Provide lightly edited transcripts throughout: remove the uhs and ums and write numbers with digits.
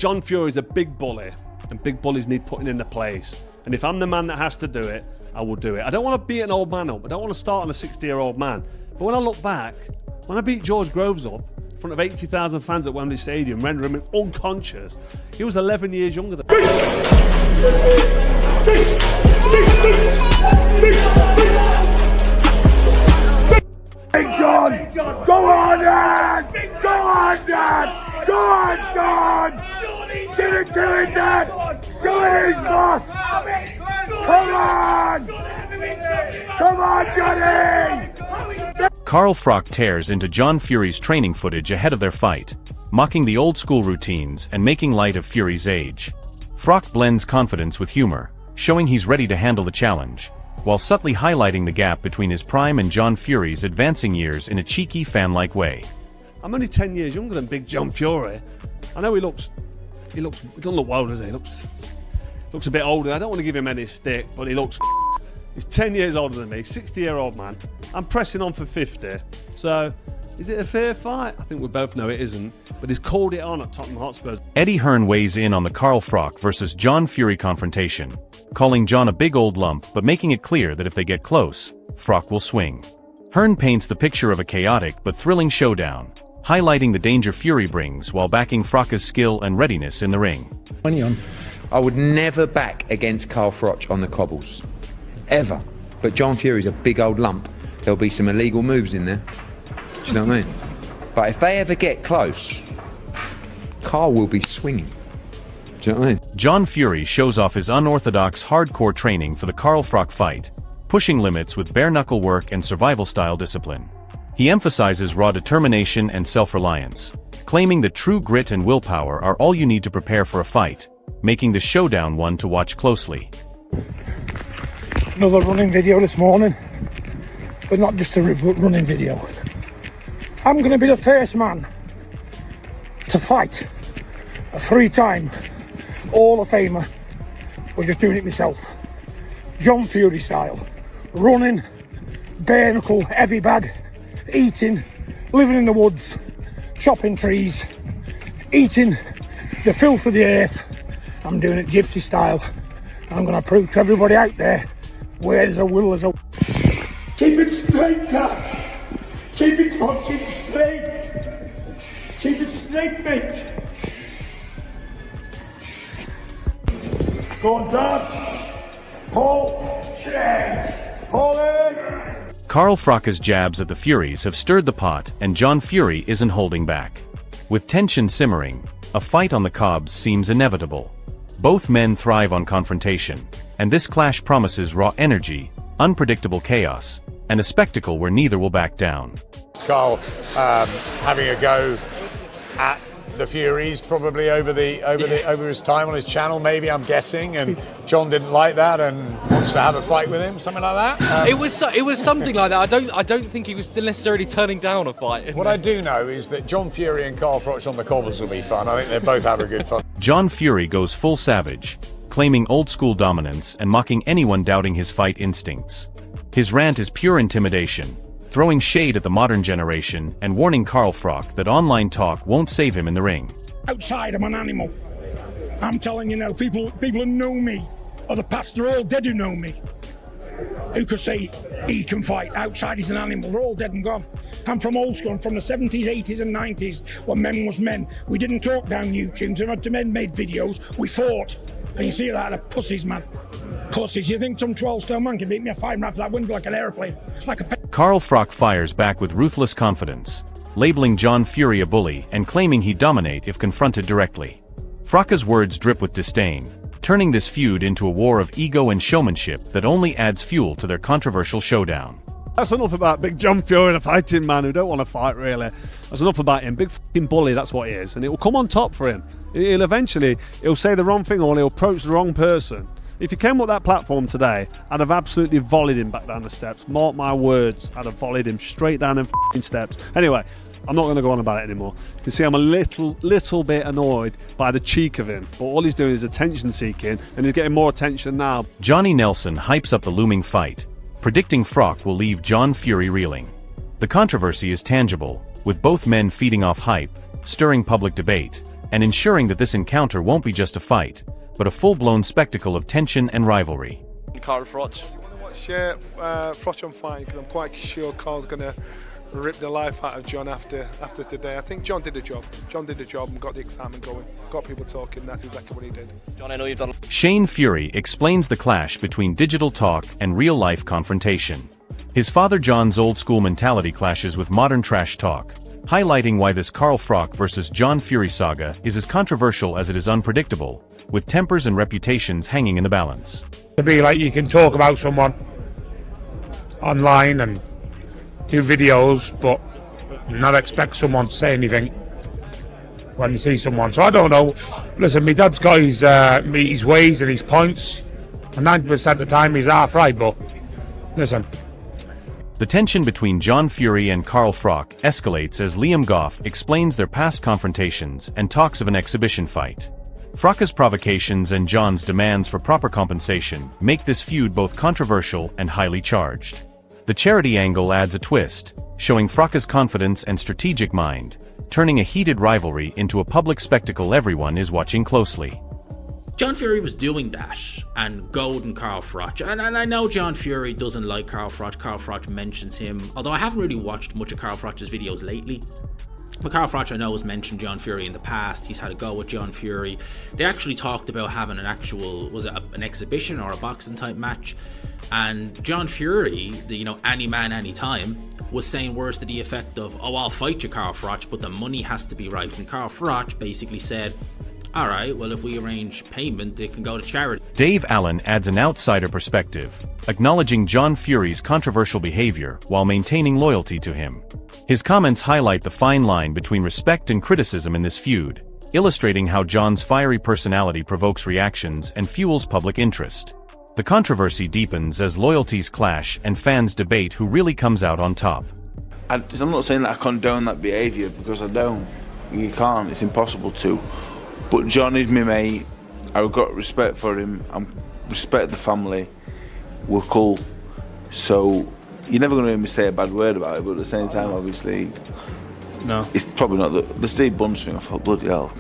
John Fury's a big bully, and big bullies need putting into place. And if I'm the man that has to do it, I will do it. I don't want to beat an old man up. I don't want to start on a 60-year-old man. But when I look back, when I beat George Groves up in front of 80,000 fans at Wembley Stadium, rendering him unconscious, he was 11 years younger than me. Hey John! Go on, Dad! Go on, Dad! Go on, son! Give it to him, Dad! Show it his boss! Come on! Come on, Johnny! Carl Froch tears into John Fury's training footage ahead of their fight, mocking the old-school routines and making light of Fury's age. Froch blends confidence with humor, showing he's ready to handle the challenge, while subtly highlighting the gap between his prime and John Fury's advancing years in a cheeky, fan-like way. I'm only 10 years younger than Big John Fury. I know he doesn't look well, does he? He looks a bit older. I don't want to give him any stick, but he's 10 years older than me, 60-year-old man. I'm pressing on for 50. So, is it a fair fight? I think we both know it isn't, but he's called it on at Tottenham Hotspur. Eddie Hearn weighs in on the Carl Froch versus John Fury confrontation, calling John a big old lump but making it clear that if they get close, Froch will swing. Hearn paints the picture of a chaotic but thrilling showdown, highlighting the danger Fury brings while backing Froch's skill and readiness in the ring. I would never back against Carl Froch on the cobbles. Ever. But John Fury's a big old lump. There'll be some illegal moves in there. Do you know what I mean? But if they ever get close, Carl will be swinging. Do you know what I mean? John Fury shows off his unorthodox hardcore training for the Carl Froch fight, pushing limits with bare-knuckle work and survival-style discipline. He emphasizes raw determination and self-reliance, claiming that true grit and willpower are all you need to prepare for a fight, making the showdown one to watch closely. Another running video this morning, but not just a running video. I'm going to be the first man to fight a 3-time Hall of Famer, or just doing it myself. John Fury style. Running, bare knuckle, heavy bag, eating, living in the woods, chopping trees, eating the filth of the earth. I'm doing it gypsy style. And I'm going to prove to everybody out there, where there's a will, there's a... Keep it straight, Dad. Keep it fucking straight. Keep it straight, mate. Go on, Dad. Pull. Shanks. Pull in. Carl Froch's jabs at the Furies have stirred the pot, and John Fury isn't holding back. With tension simmering, a fight on the cobs seems inevitable. Both men thrive on confrontation, and this clash promises raw energy, unpredictable chaos, and a spectacle where neither will back down. Carl having a go at the Furies, probably over his time on his channel, maybe, I'm guessing, and John didn't like that and wants to have a fight with him, something like that. It was something like that. I don't think he was still necessarily turning down a fight. What I do know is that John Fury and Carl Froch on the cobbles will be fun. I think they both have a good fun. John Fury goes full savage, claiming old-school dominance and mocking anyone doubting his fight instincts. His rant is pure intimidation, throwing shade at the modern generation and warning Carl Froch that online talk won't save him in the ring. Outside, I'm an animal. I'm telling you now, people who know me, or the past, they're all dead who know me. Who could say he can fight? Outside, he's an animal. They're all dead and gone. I'm from old school. I'm from the 70s, 80s and 90s, when men was men. We didn't talk down YouTube. The men made videos. We fought. And you see that, the pussies, man. Pussies. You think some 12-stone man can beat me a 5 round for that wind like an aeroplane? Carl Froch fires back with ruthless confidence, labeling John Fury a bully and claiming he'd dominate if confronted directly. Froch's words drip with disdain, turning this feud into a war of ego and showmanship that only adds fuel to their controversial showdown. That's enough about Big John Fury, the fighting man who don't want to fight, really. That's enough about him. Big fucking bully, that's what he is. And it will come on top for him. He'll say the wrong thing or he'll approach the wrong person. If he came up that platform today, I'd have absolutely volleyed him back down the steps. Mark my words, I'd have volleyed him straight down them f***ing steps. Anyway, I'm not going to go on about it anymore. You can see I'm a little bit annoyed by the cheek of him. But all he's doing is attention seeking, and he's getting more attention now. Johnny Nelson hypes up the looming fight, predicting Froch will leave John Fury reeling. The controversy is tangible, with both men feeding off hype, stirring public debate, and ensuring that this encounter won't be just a fight, but a full-blown spectacle of tension and rivalry. Carl Froch. Watch FROCH on Fire, because I'm quite sure Carl's going to rip the life out of John after today. I think John did a job. John did a job and got the excitement going, got people talking. That's exactly what he did. John, I know you've done. Shane Fury explains the clash between digital talk and real-life confrontation. His father John's old-school mentality clashes with modern trash talk, highlighting why this Carl Froch versus John Fury saga is as controversial as it is unpredictable, with tempers and reputations hanging in the balance. To be like, you can talk about someone online and do videos, but not expect someone to say anything when you see someone. So I don't know. Listen, my dad's got his ways and his points, and 90% of the time he's half right, but listen. The tension between John Fury and Carl Froch escalates as Liam Goff explains their past confrontations and talks of an exhibition fight. Froch's provocations and John's demands for proper compensation make this feud both controversial and highly charged. The charity angle adds a twist, showing Froch's confidence and strategic mind, turning a heated rivalry into a public spectacle everyone is watching closely. John Fury was doing that and goading Carl Froch, and I know John Fury doesn't like Carl Froch. Carl Froch mentions him, although I haven't really watched much of Carl Froch's videos lately. But Carl Froch, I know, has mentioned John Fury in the past. He's had a go with John Fury. They actually talked about having an actual, was it an exhibition or a boxing type match? And John Fury, any man, any time, was saying words to the effect of, "Oh, I'll fight you, Carl Froch, but the money has to be right." And Carl Froch basically said, "All right, well, if we arrange payment, it can go to charity." Dave Allen adds an outsider perspective, acknowledging John Fury's controversial behavior while maintaining loyalty to him. His comments highlight the fine line between respect and criticism in this feud, illustrating how John's fiery personality provokes reactions and fuels public interest. The controversy deepens as loyalties clash and fans debate who really comes out on top. I'm not saying that I condone that behaviour, because I don't. You can't, it's impossible to. But John is my mate, I've got respect for him, I respect the family, we're cool. So you're never going to hear me say a bad word about it, but at the same time, obviously, no. It's probably not the Steve Bunce thing. I thought, bloody hell.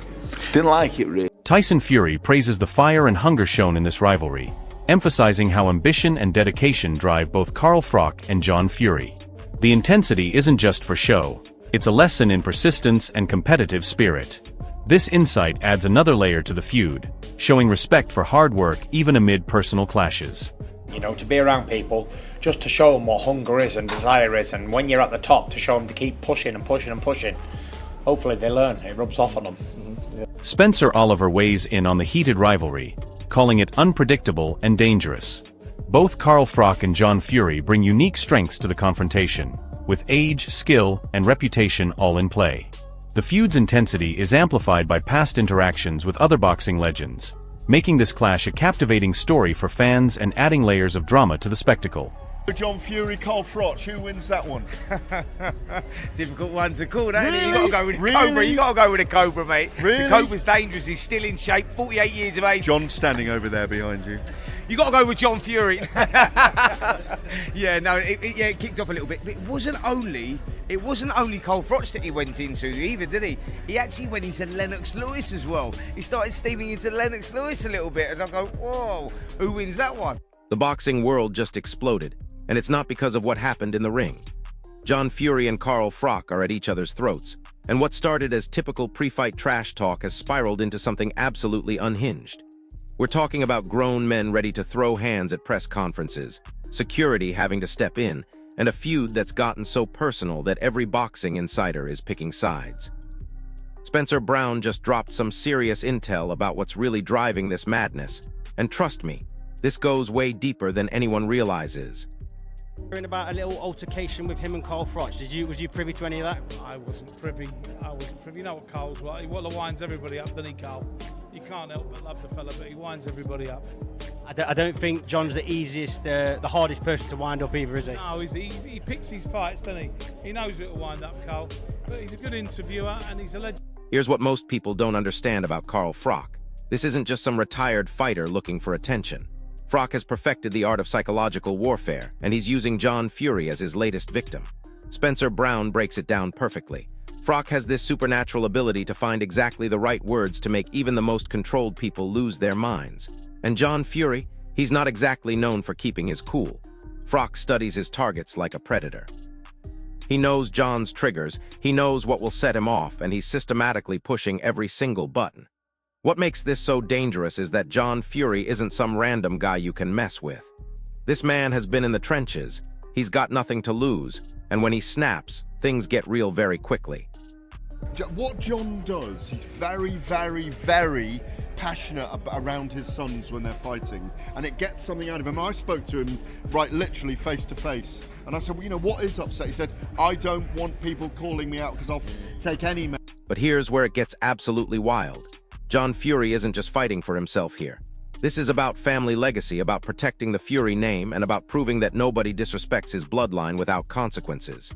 Didn't like it, really. Tyson Fury praises the fire and hunger shown in this rivalry, emphasizing how ambition and dedication drive both Carl Froch and John Fury. The intensity isn't just for show, it's a lesson in persistence and competitive spirit. This insight adds another layer to the feud, showing respect for hard work even amid personal clashes. To be around people, just to show them what hunger is and desire is, and when you're at the top, to show them to keep pushing and pushing and pushing. Hopefully they learn, it rubs off on them. Spencer Oliver weighs in on the heated rivalry, calling it unpredictable and dangerous. Both Carl Froch and John Fury bring unique strengths to the confrontation, with age, skill, and reputation all in play. The feud's intensity is amplified by past interactions with other boxing legends, making this clash a captivating story for fans and adding layers of drama to the spectacle. John Fury, Carl Froch, who wins that one? Difficult one to call, that, isn't it? You got to go with the Cobra. You got to go with the Cobra, mate. Really? The Cobra's dangerous. He's still in shape. 48 years of age. John's standing over there behind you. You got to go with John Fury. Yeah, no, it kicked off a little bit. But it wasn't only Carl Froch that he went into either, did he? He actually went into Lennox Lewis as well. He started steaming into Lennox Lewis a little bit, and I go, whoa, who wins that one? The boxing world just exploded, and it's not because of what happened in the ring. John Fury and Carl Froch are at each other's throats, and what started as typical pre-fight trash talk has spiraled into something absolutely unhinged. We're talking about grown men ready to throw hands at press conferences, security having to step in, and a feud that's gotten so personal that every boxing insider is picking sides. Spencer Brown just dropped some serious intel about what's really driving this madness, and trust me, this goes way deeper than anyone realizes. Hearing about a little altercation with him and Carl Froch. Was you privy to any of that? I wasn't privy. You know what Carl's like. He winds everybody up, doesn't he, Carl? You can't help but love the fella, but he winds everybody up. I don't think John's the easiest, the hardest person to wind up either, is he? No, he picks his fights, doesn't he? He knows who to wind up, Carl. But he's a good interviewer and he's a legend. Here's what most people don't understand about Carl Froch. This isn't just some retired fighter looking for attention. Froch has perfected the art of psychological warfare, and he's using John Fury as his latest victim. Spencer Brown breaks it down perfectly. FROCH has this supernatural ability to find exactly the right words to make even the most controlled people lose their minds. And John Fury, he's not exactly known for keeping his cool. FROCH studies his targets like a predator. He knows John's triggers, he knows what will set him off, and he's systematically pushing every single button. What makes this so dangerous is that John Fury isn't some random guy you can mess with. This man has been in the trenches, he's got nothing to lose, and when he snaps, things get real very quickly. What John does, he's very, very, very passionate around his sons when they're fighting, and it gets something out of him. I spoke to him, right, literally face to face, and I said, well, you know, what is upset? He said, I don't want people calling me out because I'll take any man. But here's where it gets absolutely wild. John Fury isn't just fighting for himself here. This is about family legacy, about protecting the Fury name, and about proving that nobody disrespects his bloodline without consequences.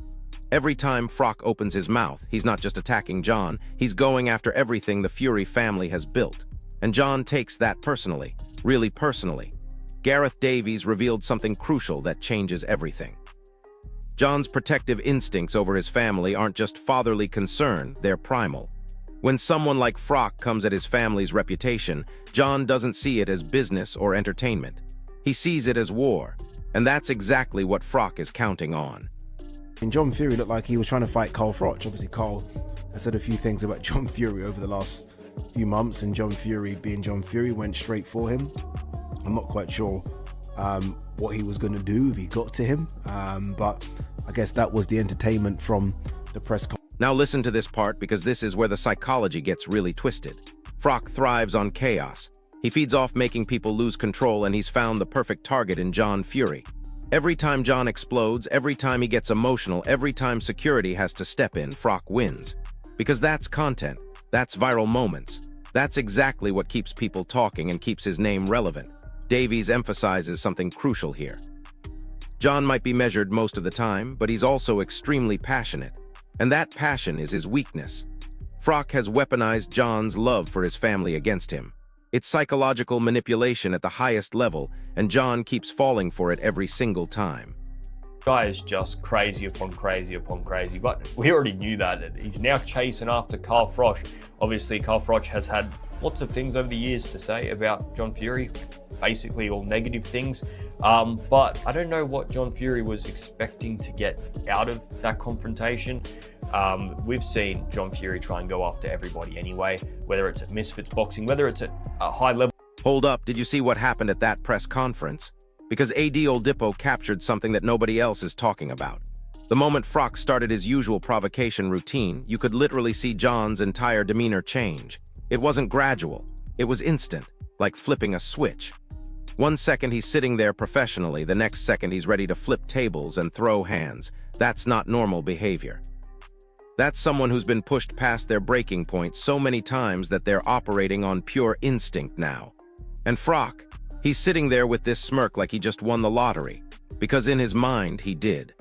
Every time FROCH opens his mouth, he's not just attacking John, he's going after everything the Fury family has built. And John takes that personally, really personally. Gareth Davies revealed something crucial that changes everything. John's protective instincts over his family aren't just fatherly concern, they're primal. When someone like FROCH comes at his family's reputation, John doesn't see it as business or entertainment. He sees it as war, and that's exactly what FROCH is counting on. And John Fury looked like he was trying to fight Carl Froch. Obviously, Carl has said a few things about John Fury over the last few months, and John Fury, being John Fury, went straight for him. I'm not quite sure what he was going to do if he got to him, but I guess that was the entertainment from the press conference. Now listen to this part, because this is where the psychology gets really twisted. FROCH thrives on chaos. He feeds off making people lose control, and he's found the perfect target in John Fury. Every time John explodes, every time he gets emotional, every time security has to step in, FROCH wins. Because that's content, that's viral moments. That's exactly what keeps people talking and keeps his name relevant. Davies emphasizes something crucial here. John might be measured most of the time, but he's also extremely passionate. And that passion is his weakness. FROCH has weaponized John's love for his family against him. It's psychological manipulation at the highest level, and John keeps falling for it every single time. Guy is just crazy upon crazy upon crazy, but we already knew that. He's now chasing after Carl Froch. Obviously, Carl Froch has had lots of things over the years to say about John Fury, basically all negative things. But I don't know what John Fury was expecting to get out of that confrontation. We've seen John Fury try and go after everybody anyway, whether it's at Misfits Boxing, whether it's at a high level. Hold up, did you see what happened at that press conference? Because AD Oldipo captured something that nobody else is talking about. The moment FROCH started his usual provocation routine, you could literally see John's entire demeanor change. It wasn't gradual, it was instant, like flipping a switch. 1 second he's sitting there professionally, the next second he's ready to flip tables and throw hands. That's not normal behavior. That's someone who's been pushed past their breaking point so many times that they're operating on pure instinct now. And FROCH, he's sitting there with this smirk like he just won the lottery, because in his mind he did.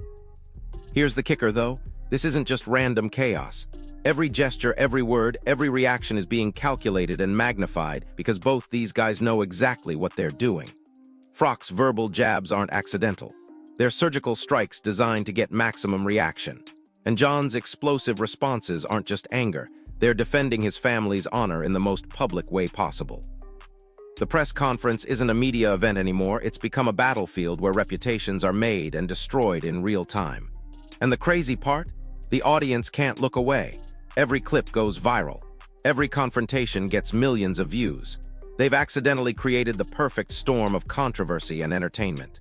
Here's the kicker though, this isn't just random chaos. Every gesture, every word, every reaction is being calculated and magnified because both these guys know exactly what they're doing. FROCH's verbal jabs aren't accidental. They're surgical strikes designed to get maximum reaction. And John's explosive responses aren't just anger, they're defending his family's honor in the most public way possible. The press conference isn't a media event anymore, it's become a battlefield where reputations are made and destroyed in real time. And the crazy part? The audience can't look away. Every clip goes viral. Every confrontation gets millions of views. They've accidentally created the perfect storm of controversy and entertainment.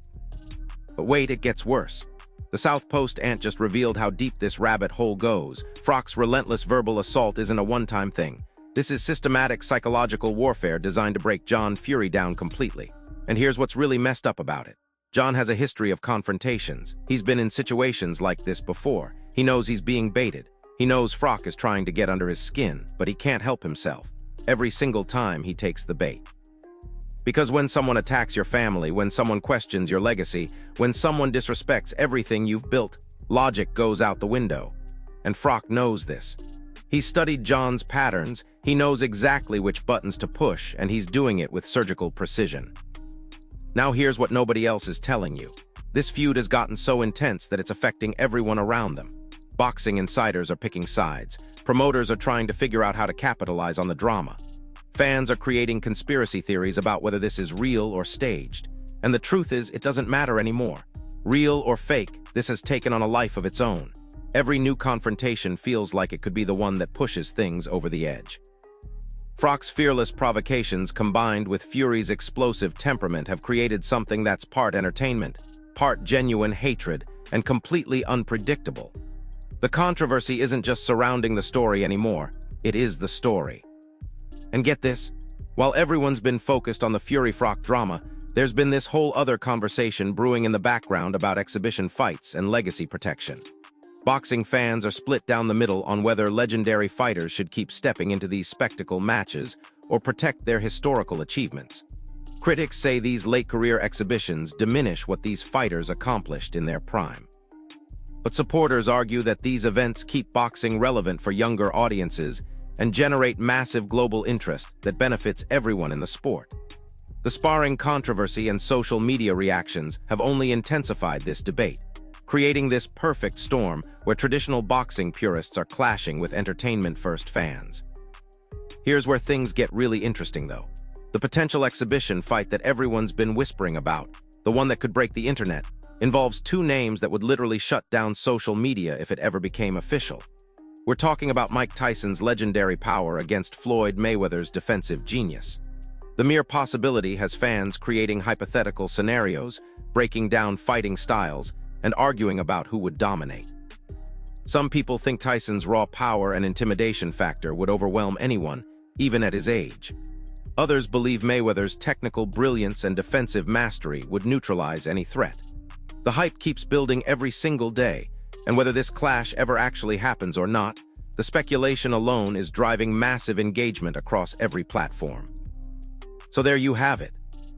But wait, it gets worse. The South Post Ant just revealed how deep this rabbit hole goes. FROCH's relentless verbal assault isn't a one-time thing. This is systematic psychological warfare designed to break John Fury down completely. And here's what's really messed up about it. John has a history of confrontations. He's been in situations like this before. He knows he's being baited. He knows FROCH is trying to get under his skin, but he can't help himself. Every single time he takes the bait. Because when someone attacks your family, when someone questions your legacy, when someone disrespects everything you've built, logic goes out the window. And FROCH knows this. He's studied John's patterns, he knows exactly which buttons to push, and he's doing it with surgical precision. Now here's what nobody else is telling you. This feud has gotten so intense that it's affecting everyone around them. Boxing insiders are picking sides. Promoters are trying to figure out how to capitalize on the drama. Fans are creating conspiracy theories about whether this is real or staged. And the truth is, it doesn't matter anymore. Real or fake, this has taken on a life of its own. Every new confrontation feels like it could be the one that pushes things over the edge. FROC's fearless provocations combined with Fury's explosive temperament have created something that's part entertainment, part genuine hatred, and completely unpredictable. The controversy isn't just surrounding the story anymore, it is the story. And get this, while everyone's been focused on the Fury-FROC drama, there's been this whole other conversation brewing in the background about exhibition fights and legacy protection. Boxing fans are split down the middle on whether legendary fighters should keep stepping into these spectacle matches or protect their historical achievements. Critics say these late-career exhibitions diminish what these fighters accomplished in their prime. But supporters argue that these events keep boxing relevant for younger audiences and generate massive global interest that benefits everyone in the sport. The sparring controversy and social media reactions have only intensified this debate, creating this perfect storm where traditional boxing purists are clashing with entertainment-first fans. Here's where things get really interesting, though. The potential exhibition fight that everyone's been whispering about, the one that could break the internet, involves two names that would literally shut down social media if it ever became official. We're talking about Mike Tyson's legendary power against Floyd Mayweather's defensive genius. The mere possibility has fans creating hypothetical scenarios, breaking down fighting styles, and arguing about who would dominate. Some people think Tyson's raw power and intimidation factor would overwhelm anyone, even at his age. Others believe Mayweather's technical brilliance and defensive mastery would neutralize any threat. The hype keeps building every single day, and whether this clash ever actually happens or not, the speculation alone is driving massive engagement across every platform. So there you have it.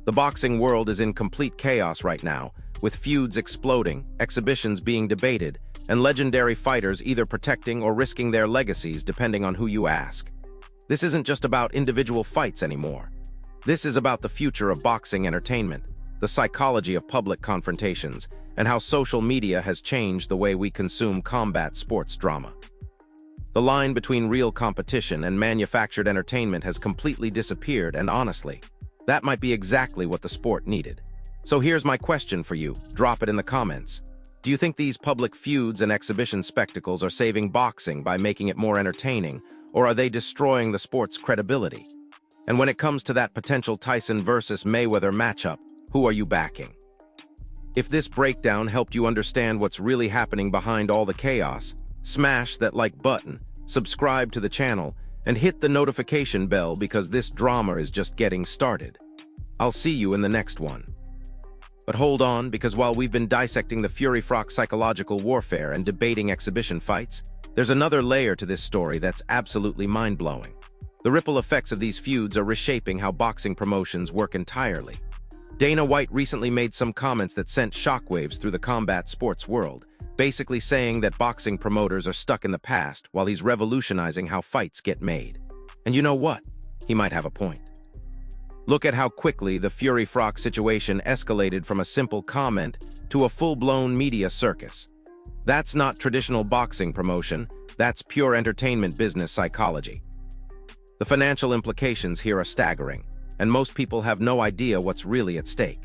The boxing world is in complete chaos right now, with feuds exploding, exhibitions being debated, and legendary fighters either protecting or risking their legacies depending on who you ask. This isn't just about individual fights anymore. This is about the future of boxing entertainment, the psychology of public confrontations, and how social media has changed the way we consume combat sports drama. The line between real competition and manufactured entertainment has completely disappeared, and honestly, that might be exactly what the sport needed. So here's my question for you, drop it in the comments. Do you think these public feuds and exhibition spectacles are saving boxing by making it more entertaining, or are they destroying the sport's credibility? And when it comes to that potential Tyson versus Mayweather matchup, who are you backing? If this breakdown helped you understand what's really happening behind all the chaos, smash that like button, subscribe to the channel, and hit the notification bell because this drama is just getting started. I'll see you in the next one. But hold on, because while we've been dissecting the Fury-FROC psychological warfare and debating exhibition fights, there's another layer to this story that's absolutely mind-blowing. The ripple effects of these feuds are reshaping how boxing promotions work entirely. Dana White recently made some comments that sent shockwaves through the combat sports world, basically saying that boxing promoters are stuck in the past while he's revolutionizing how fights get made. And you know what? He might have a point. Look at how quickly the Fury-FROC situation escalated from a simple comment to a full-blown media circus. That's not traditional boxing promotion, that's pure entertainment business psychology. The financial implications here are staggering, and most people have no idea what's really at stake.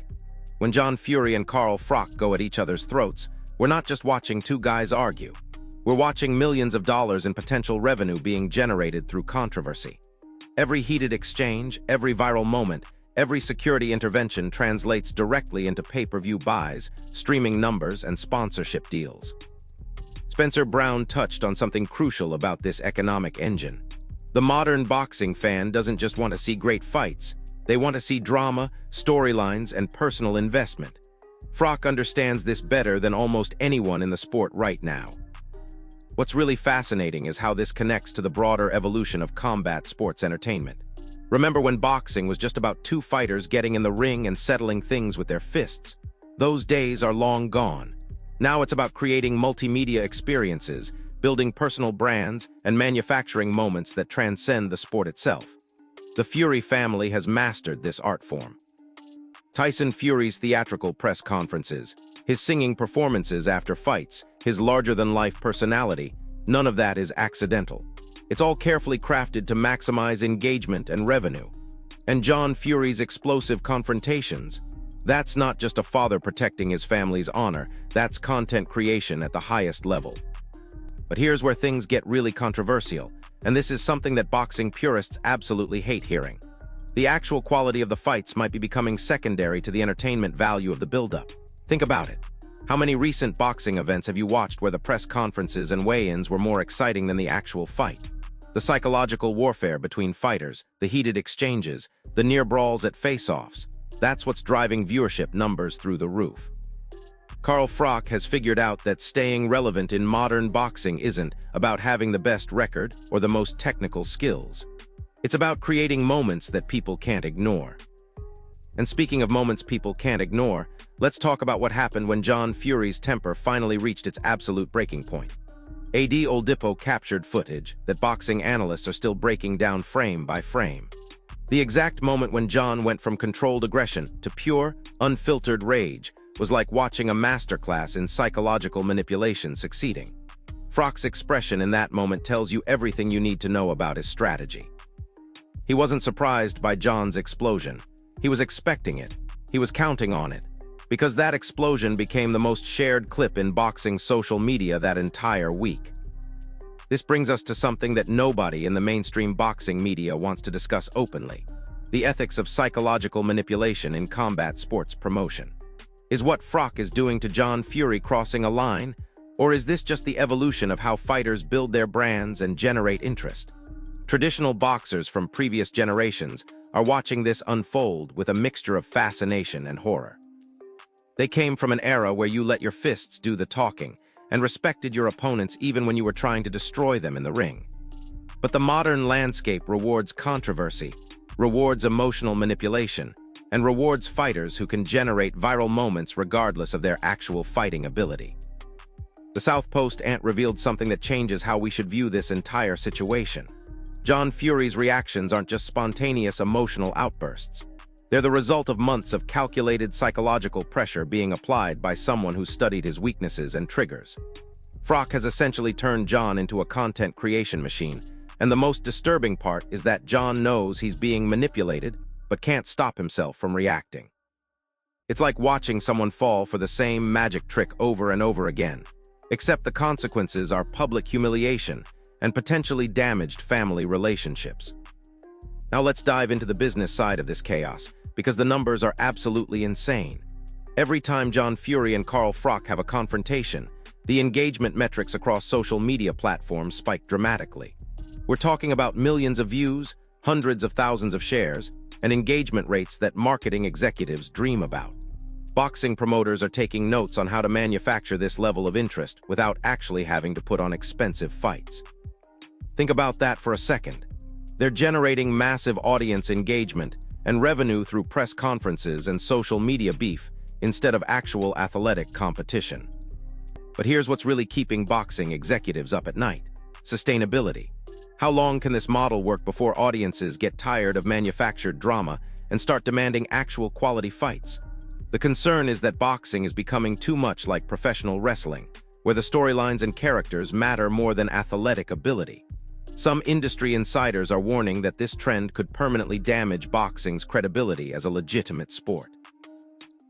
When John Fury and Carl FROC go at each other's throats, we're not just watching two guys argue. We're watching millions of dollars in potential revenue being generated through controversy. Every heated exchange, every viral moment, every security intervention translates directly into pay-per-view buys, streaming numbers, and sponsorship deals. Spencer Brown touched on something crucial about this economic engine. The modern boxing fan doesn't just want to see great fights, they want to see drama, storylines, and personal investment. FROC understands this better than almost anyone in the sport right now. What's really fascinating is how this connects to the broader evolution of combat sports entertainment. Remember when boxing was just about two fighters getting in the ring and settling things with their fists? Those days are long gone. Now it's about creating multimedia experiences, building personal brands, and manufacturing moments that transcend the sport itself. The Fury family has mastered this art form. Tyson Fury's theatrical press conferences, his singing performances after fights, his larger-than-life personality, none of that is accidental. It's all carefully crafted to maximize engagement and revenue. And John Fury's explosive confrontations, that's not just a father protecting his family's honor, that's content creation at the highest level. But here's where things get really controversial, and this is something that boxing purists absolutely hate hearing. The actual quality of the fights might be becoming secondary to the entertainment value of the build-up. Think about it. How many recent boxing events have you watched where the press conferences and weigh-ins were more exciting than the actual fight? The psychological warfare between fighters, the heated exchanges, the near brawls at face-offs, that's what's driving viewership numbers through the roof. Carl Froch has figured out that staying relevant in modern boxing isn't about having the best record or the most technical skills. It's about creating moments that people can't ignore. And speaking of moments people can't ignore, let's talk about what happened when John Fury's temper finally reached its absolute breaking point. AD Oladipo captured footage that boxing analysts are still breaking down frame by frame. The exact moment when John went from controlled aggression to pure, unfiltered rage was like watching a masterclass in psychological manipulation succeeding. Froch's expression in that moment tells you everything you need to know about his strategy. He wasn't surprised by John's explosion. He was expecting it. He was counting on it. Because that explosion became the most shared clip in boxing social media that entire week. This brings us to something that nobody in the mainstream boxing media wants to discuss openly: the ethics of psychological manipulation in combat sports promotion. Is what Froch is doing to John Fury crossing a line, or is this just the evolution of how fighters build their brands and generate interest? Traditional boxers from previous generations are watching this unfold with a mixture of fascination and horror. They came from an era where you let your fists do the talking and respected your opponents even when you were trying to destroy them in the ring. But the modern landscape rewards controversy, rewards emotional manipulation, and rewards fighters who can generate viral moments regardless of their actual fighting ability. The South Post Ant revealed something that changes how we should view this entire situation. John Fury's reactions aren't just spontaneous emotional outbursts. They're the result of months of calculated psychological pressure being applied by someone who studied his weaknesses and triggers. Froch has essentially turned John into a content creation machine, and the most disturbing part is that John knows he's being manipulated, but can't stop himself from reacting. It's like watching someone fall for the same magic trick over and over again, except the consequences are public humiliation and potentially damaged family relationships. Now let's dive into the business side of this chaos, because the numbers are absolutely insane. Every time John Fury and Carl Froch have a confrontation, the engagement metrics across social media platforms spike dramatically. We're talking about millions of views, hundreds of thousands of shares, and engagement rates that marketing executives dream about. Boxing promoters are taking notes on how to manufacture this level of interest without actually having to put on expensive fights. Think about that for a second. They're generating massive audience engagement and revenue through press conferences and social media beef instead of actual athletic competition. But here's what's really keeping boxing executives up at night: sustainability. How long can this model work before audiences get tired of manufactured drama and start demanding actual quality fights? The concern is that boxing is becoming too much like professional wrestling, where the storylines and characters matter more than athletic ability. Some industry insiders are warning that this trend could permanently damage boxing's credibility as a legitimate sport.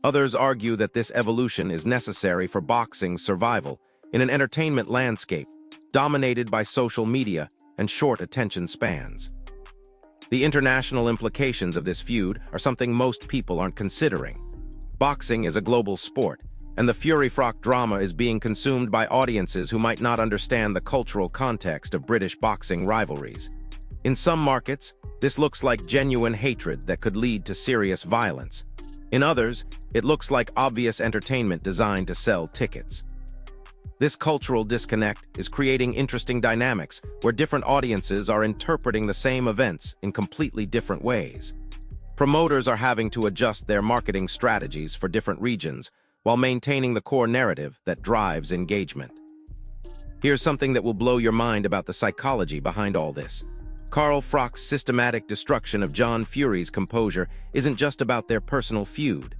Others argue that this evolution is necessary for boxing's survival in an entertainment landscape dominated by social media and short attention spans. The international implications of this feud are something most people aren't considering. Boxing is a global sport, and the Fury-Froch drama is being consumed by audiences who might not understand the cultural context of British boxing rivalries. In some markets, this looks like genuine hatred that could lead to serious violence. In others, it looks like obvious entertainment designed to sell tickets. This cultural disconnect is creating interesting dynamics where different audiences are interpreting the same events in completely different ways. Promoters are having to adjust their marketing strategies for different regions while maintaining the core narrative that drives engagement. Here's something that will blow your mind about the psychology behind all this. Carl Froch's systematic destruction of John Fury's composure isn't just about their personal feud.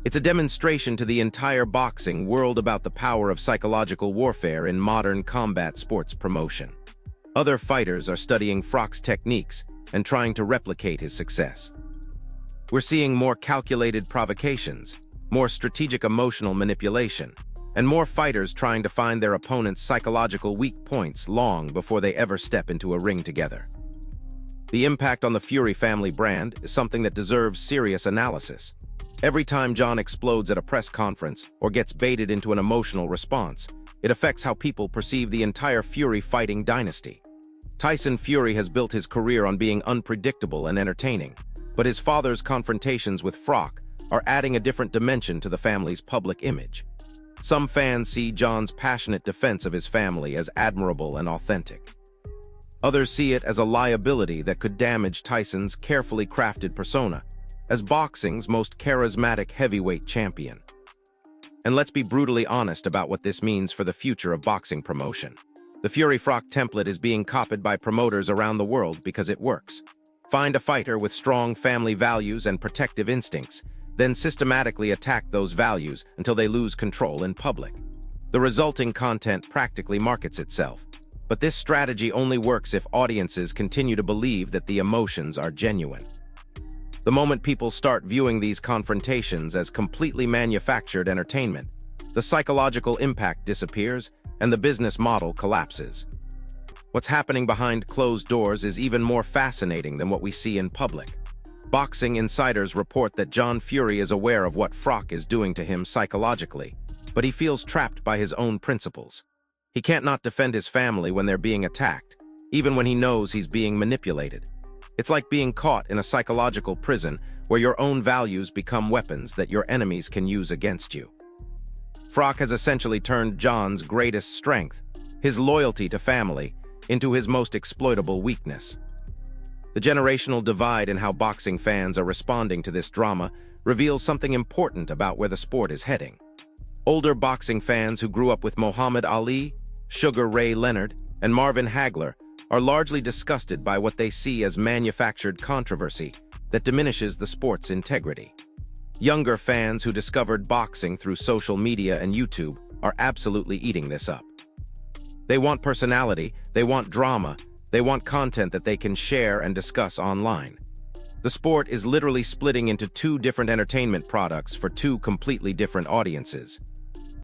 It's a demonstration to the entire boxing world about the power of psychological warfare in modern combat sports promotion. Other fighters are studying FROC's techniques and trying to replicate his success. We're seeing more calculated provocations, more strategic emotional manipulation, and more fighters trying to find their opponent's psychological weak points long before they ever step into a ring together. The impact on the Fury family brand is something that deserves serious analysis. Every time John explodes at a press conference or gets baited into an emotional response, it affects how people perceive the entire Fury fighting dynasty. Tyson Fury has built his career on being unpredictable and entertaining, but his father's confrontations with FROC are adding a different dimension to the family's public image. Some fans see John's passionate defense of his family as admirable and authentic. Others see it as a liability that could damage Tyson's carefully crafted persona as boxing's most charismatic heavyweight champion. And let's be brutally honest about what this means for the future of boxing promotion. The Fury FROC template is being copied by promoters around the world because it works. Find a fighter with strong family values and protective instincts, then systematically attack those values until they lose control in public. The resulting content practically markets itself. But this strategy only works if audiences continue to believe that the emotions are genuine. The moment people start viewing these confrontations as completely manufactured entertainment, the psychological impact disappears and the business model collapses. What's happening behind closed doors is even more fascinating than what we see in public. Boxing insiders report that John Fury is aware of what FROC is doing to him psychologically, but he feels trapped by his own principles. He can't not defend his family when they're being attacked, even when he knows he's being manipulated. It's like being caught in a psychological prison where your own values become weapons that your enemies can use against you. FROC has essentially turned John's greatest strength, his loyalty to family, into his most exploitable weakness. The generational divide in how boxing fans are responding to this drama reveals something important about where the sport is heading. Older boxing fans who grew up with Muhammad Ali, Sugar Ray Leonard, and Marvin Hagler are largely disgusted by what they see as manufactured controversy that diminishes the sport's integrity. Younger fans who discovered boxing through social media and YouTube are absolutely eating this up. They want personality, they want drama, they want content that they can share and discuss online. The sport is literally splitting into two different entertainment products for two completely different audiences.